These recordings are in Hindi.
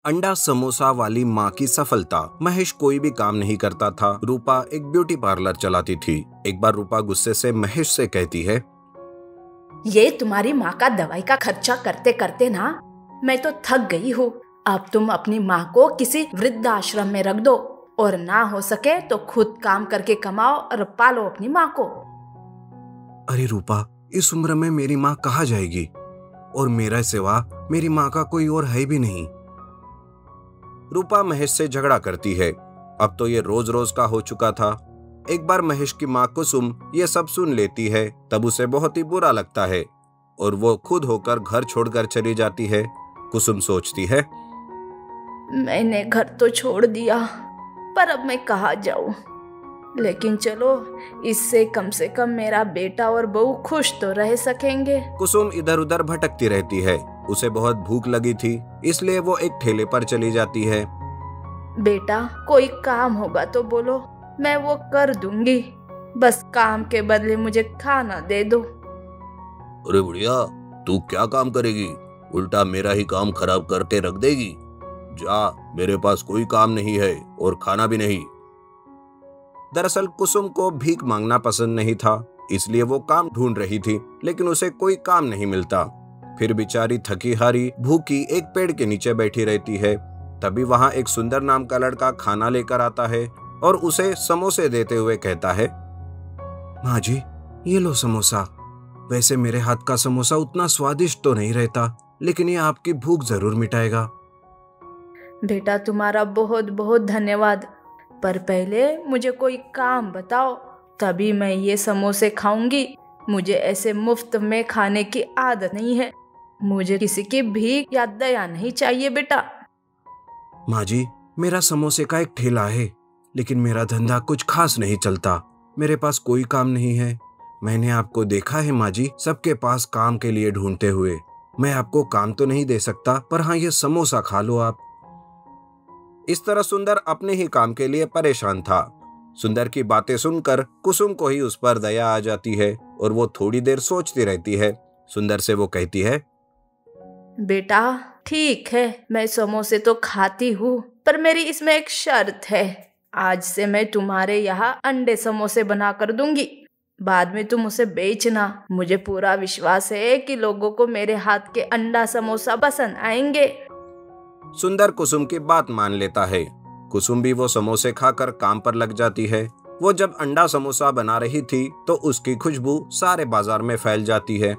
अंडा समोसा वाली माँ की सफलता। महेश कोई भी काम नहीं करता था। रूपा एक ब्यूटी पार्लर चलाती थी। एक बार रूपा गुस्से से महेश से कहती है, ये तुम्हारी माँ का दवाई का खर्चा करते करते ना मैं तो थक गई हूँ। अब तुम अपनी माँ को किसी वृद्धाश्रम में रख दो और ना हो सके तो खुद काम करके कमाओ और पालो अपनी माँ को। अरे रूपा, इस उम्र में मेरी माँ कहाँ जाएगी, और मेरा सिवा मेरी माँ का कोई और है भी नहीं। रूपा महेश से झगड़ा करती है। अब तो ये रोज रोज का हो चुका था। एक बार महेश की माँ कुसुम ये सब सुन लेती है, तब उसे बहुत ही बुरा लगता है और वो खुद होकर घर छोड़कर चली जाती है। कुसुम सोचती है, मैंने घर तो छोड़ दिया, पर अब मैं कहाँ जाऊँ। लेकिन चलो, इससे कम से कम मेरा बेटा और बहू खुश तो रह सकेंगे। कुसुम इधर उधर भटकती रहती है। उसे बहुत भूख लगी थी, इसलिए वो एक ठेले पर चली जाती है। बेटा, कोई काम होगा तो बोलो, मैं वो कर दूंगी। बस काम के बदले मुझे खाना दे दो। अरे बुढ़िया, तू क्या काम करेगी? उल्टा मेरा ही काम खराब करके रख देगी। जा, मेरे पास कोई काम नहीं है और खाना भी नहीं। दरअसल कुसुम को भीख मांगना पसंद नहीं था, इसलिए वो काम ढूंढ रही थी, लेकिन उसे कोई काम नहीं मिलता। फिर बेचारी थकी हारी भूखी एक पेड़ के नीचे बैठी रहती है। तभी वहां एक सुंदर नाम का लड़का खाना लेकर आता है और उसे समोसे देते हुए कहता है, माँ जी, ये लो समोसा। वैसे मेरे हाथ का समोसा उतना स्वादिष्ट तो नहीं रहता, लेकिन ये आपकी भूख जरूर मिटाएगा। बेटा, तुम्हारा बहुत बहुत धन्यवाद, पर पहले मुझे कोई काम बताओ, तभी मैं ये समोसे खाऊंगी। मुझे ऐसे मुफ्त में खाने की आदत नहीं है। मुझे किसी की भीख या दया नहीं चाहिए बेटा। माँ जी, मेरा समोसे का एक ठेला है, लेकिन मेरा धंधा कुछ खास नहीं चलता। मेरे पास कोई काम नहीं है। मैंने आपको देखा है माँ जी, सबके पास काम के लिए ढूंढते हुए। मैं आपको काम तो नहीं दे सकता, पर हाँ, ये समोसा खा लो आप। इस तरह सुंदर अपने ही काम के लिए परेशान था। सुंदर की बातें सुनकर कुसुम को ही उस पर दया आ जाती है और वो थोड़ी देर सोचती रहती है। सुंदर से वो कहती है, बेटा ठीक है, मैं समोसे तो खाती हूँ, पर मेरी इसमें एक शर्त है। आज से मैं तुम्हारे यहाँ अंडे समोसे बना कर दूंगी। बाद में तुम उसे बेचना। मुझे पूरा विश्वास है कि लोगों को मेरे हाथ के अंडा समोसा पसंद आएंगे। सुंदर कुसुम की बात मान लेता है। कुसुम भी वो समोसे खाकर काम पर लग जाती है। वो जब अंडा समोसा बना रही थी तो उसकी खुशबू सारे बाजार में फैल जाती है।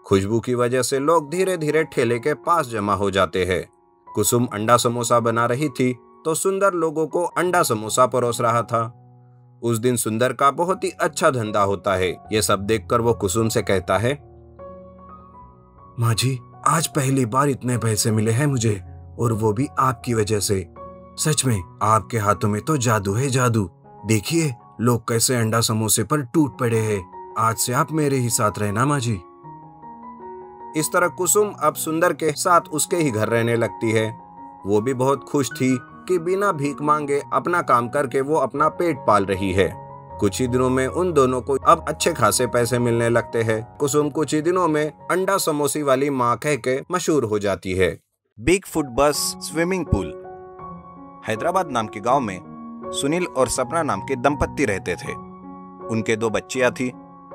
खुशबू की वजह से लोग धीरे धीरे ठेले के पास जमा हो जाते हैं। कुसुम अंडा समोसा बना रही थी तो सुंदर लोगों को अंडा समोसा परोस रहा था। उस दिन सुंदर का बहुत ही अच्छा धंधा होता है। ये सब देखकर वो कुसुम से कहता है, माँ जी, आज पहली बार इतने पैसे मिले हैं मुझे, और वो भी आपकी वजह से। सच में आपके हाथों में तो जादू है, जादू। देखिए लोग कैसे अंडा समोसे पर टूट पड़े हैं। आज से आप मेरे ही साथ रहना माँ जी। इस तरह कुसुम अब सुंदर के साथ उसके ही घर रहने लगती है। वो भी बहुत खुश थी कि बिना भीख मांगे अपना काम करके वो अपना पेट पाल रही है। कुछ ही दिनों में उन दोनों को अब अच्छे खासे पैसे मिलने लगते हैं। कुसुम कुछ ही दिनों में अंडा समोसी वाली माँ कह के मशहूर हो जाती है। बिग फुट बस स्विमिंग पूल। हैदराबाद नाम के गांव में सुनील और सपना नाम के दंपत्ति रहते थे। उनके दो बच्चियां थी,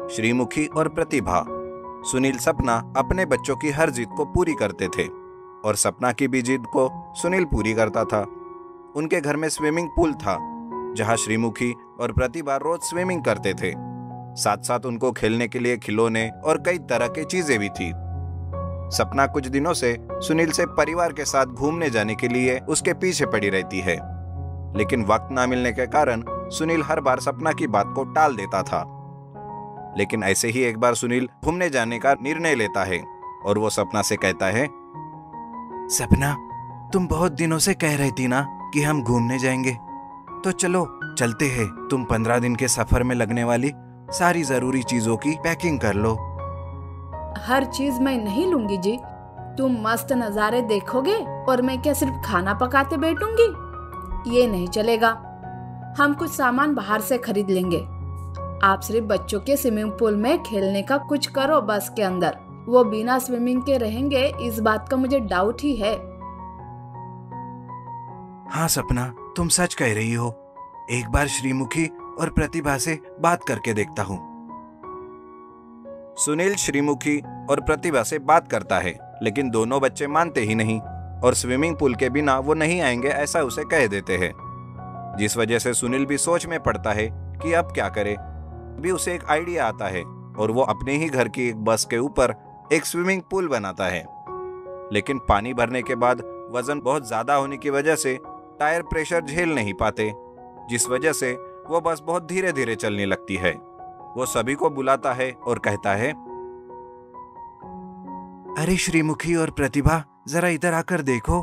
श्रीमुखी और प्रतिभा। सुनील सपना अपने बच्चों की हर जिद को पूरी करते थे और सपना की भी जिद को सुनील पूरी करता था। उनके घर में स्विमिंग पूल था, जहां श्रीमुखी और प्रतिभा रोज स्विमिंग करते थे। साथ साथ उनको खेलने के लिए खिलौने और कई तरह की चीजें भी थी। सपना कुछ दिनों से सुनील से परिवार के साथ घूमने जाने के लिए उसके पीछे पड़ी रहती है, लेकिन वक्त ना मिलने के कारण सुनील हर बार सपना की बात को टाल देता था। लेकिन ऐसे ही एक बार सुनील घूमने जाने का निर्णय लेता है और वो सपना से कहता है, सपना, तुम बहुत दिनों से कह रही थी ना कि हम घूमने जाएंगे, तो चलो चलते हैं। तुम 15 दिन के सफर में लगने वाली सारी जरूरी चीजों की पैकिंग कर लो। हर चीज मैं नहीं लूंगी जी। तुम मस्त नजारे देखोगे और मैं क्या सिर्फ खाना पकाते बैठूंगी? ये नहीं चलेगा। हम कुछ सामान बाहर से खरीद लेंगे। आप सिर्फ बच्चों के स्विमिंग पूल में खेलने का कुछ करो बस के अंदर। वो बिना स्विमिंग के रहेंगे, इस बात का मुझे डाउट ही है। हाँ सपना, तुम सच कह रही हो। एक बार श्रीमुखी और प्रतिभा से बात करके देखता हूँ। सुनील श्रीमुखी और प्रतिभा से बात करता है, लेकिन दोनों बच्चे मानते ही नहीं और स्विमिंग पूल के बिना वो नहीं आएंगे ऐसा उसे कह देते हैं। जिस वजह से सुनील भी सोच में पड़ता है कि अब क्या करे। भी उसे एक आइडिया आता है और वो अपने ही घर की एक बस के ऊपर एक स्विमिंग पूल बनाता है। लेकिन पानी भरने के बाद वजन बहुत ज्यादा होने की वजह से टायर प्रेशर झेल नहीं पाते, जिस वजह से वो बस बहुत धीरे धीरे चलने लगती है। वो सभी को बुलाता है और कहता है, अरे श्रीमुखी और प्रतिभा, जरा इधर आकर देखो।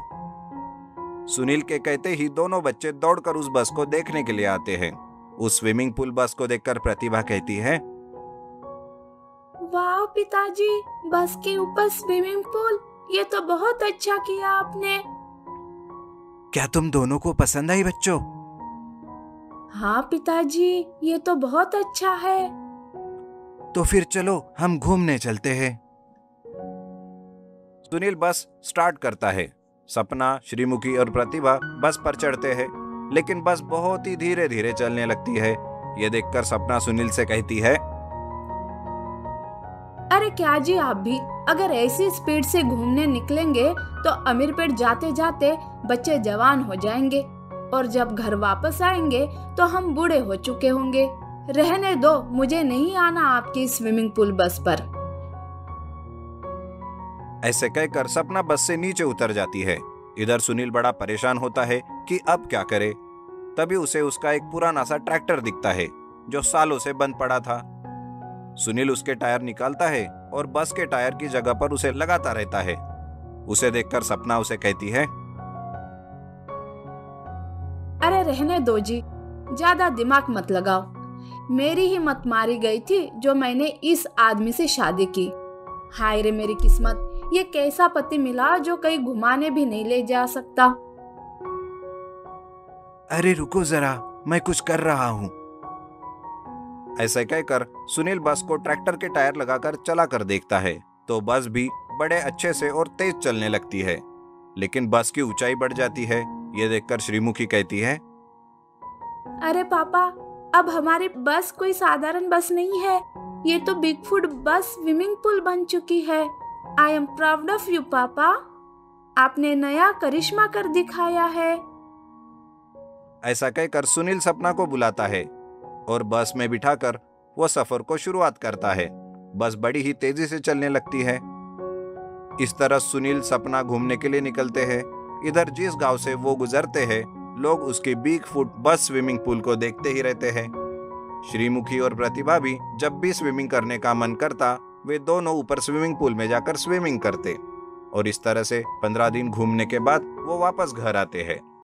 सुनील के कहते ही दोनों बच्चे दौड़कर उस बस को देखने के लिए आते हैं। उस स्विमिंग पूल बस को देखकर प्रतिभा कहती है, वाह पिताजी, बस के ऊपर स्विमिंग पूल, ये तो बहुत अच्छा किया आपने। क्या तुम दोनों को पसंद आई बच्चों? हाँ पिताजी, ये तो बहुत अच्छा है। तो फिर चलो हम घूमने चलते हैं। सुनील बस स्टार्ट करता है। सपना, श्रीमुखी और प्रतिभा बस पर चढ़ते हैं, लेकिन बस बहुत ही धीरे धीरे चलने लगती है। ये देखकर सपना सुनील से कहती है, अरे क्या जी, आप भी अगर ऐसी स्पीड से घूमने निकलेंगे तो अमीरपेट जाते जाते बच्चे जवान हो जाएंगे और जब घर वापस आएंगे तो हम बूढ़े हो चुके होंगे। रहने दो, मुझे नहीं आना आपकी स्विमिंग पूल बस पर। ऐसे कहकर सपना बस से नीचे उतर जाती है। इधर सुनील बड़ा परेशान होता है कि अब क्या करे। तभी उसे उसका एक पुराना सा ट्रैक्टर दिखता है जो सालों से बंद पड़ा था। सुनील उसके टायर निकालता है और बस के टायर की जगह पर उसे लगाता रहता है। उसे देखकर सपना उसे कहती है, अरे रहने दो जी, ज्यादा दिमाग मत लगाओ। मेरी ही मत मारी गई थी जो मैंने इस आदमी से शादी की। हाय रे मेरी किस्मत, ये कैसा पति मिला जो कहीं घुमाने भी नहीं ले जा सकता। अरे रुको जरा, मैं कुछ कर रहा हूँ। ऐसा कहकर सुनील बस को ट्रैक्टर के टायर लगाकर चला कर देखता है तो बस भी बड़े अच्छे से और तेज चलने लगती है। लेकिन बस की ऊंचाई बढ़ जाती है। ये देखकर श्रीमुखी कहती है, अरे पापा, अब हमारी बस कोई साधारण बस नहीं है, ये तो बिगफुट बस स्विमिंग पूल बन चुकी है। I am proud of you पापा, आपने नया करिश्मा कर दिखाया है। ऐसा कहकर सुनील सपना को बुलाता है और बस में बिठाकर वो सफर को शुरुआत करता है। बस बड़ी ही तेजी से चलने लगती है। इस तरह सुनील सपना घूमने के लिए निकलते हैं। इधर जिस गांव से वो गुजरते हैं, लोग उसके बिगफुट बस स्विमिंग पूल को देखते ही रहते हैं। श्रीमुखी और प्रतिभा भी जब भी स्विमिंग करने का मन करता, वे दोनों ऊपर स्विमिंग पूल में जाकर स्विमिंग करते और इस तरह से 15 दिन घूमने के बाद वो वापस घर आते हैं।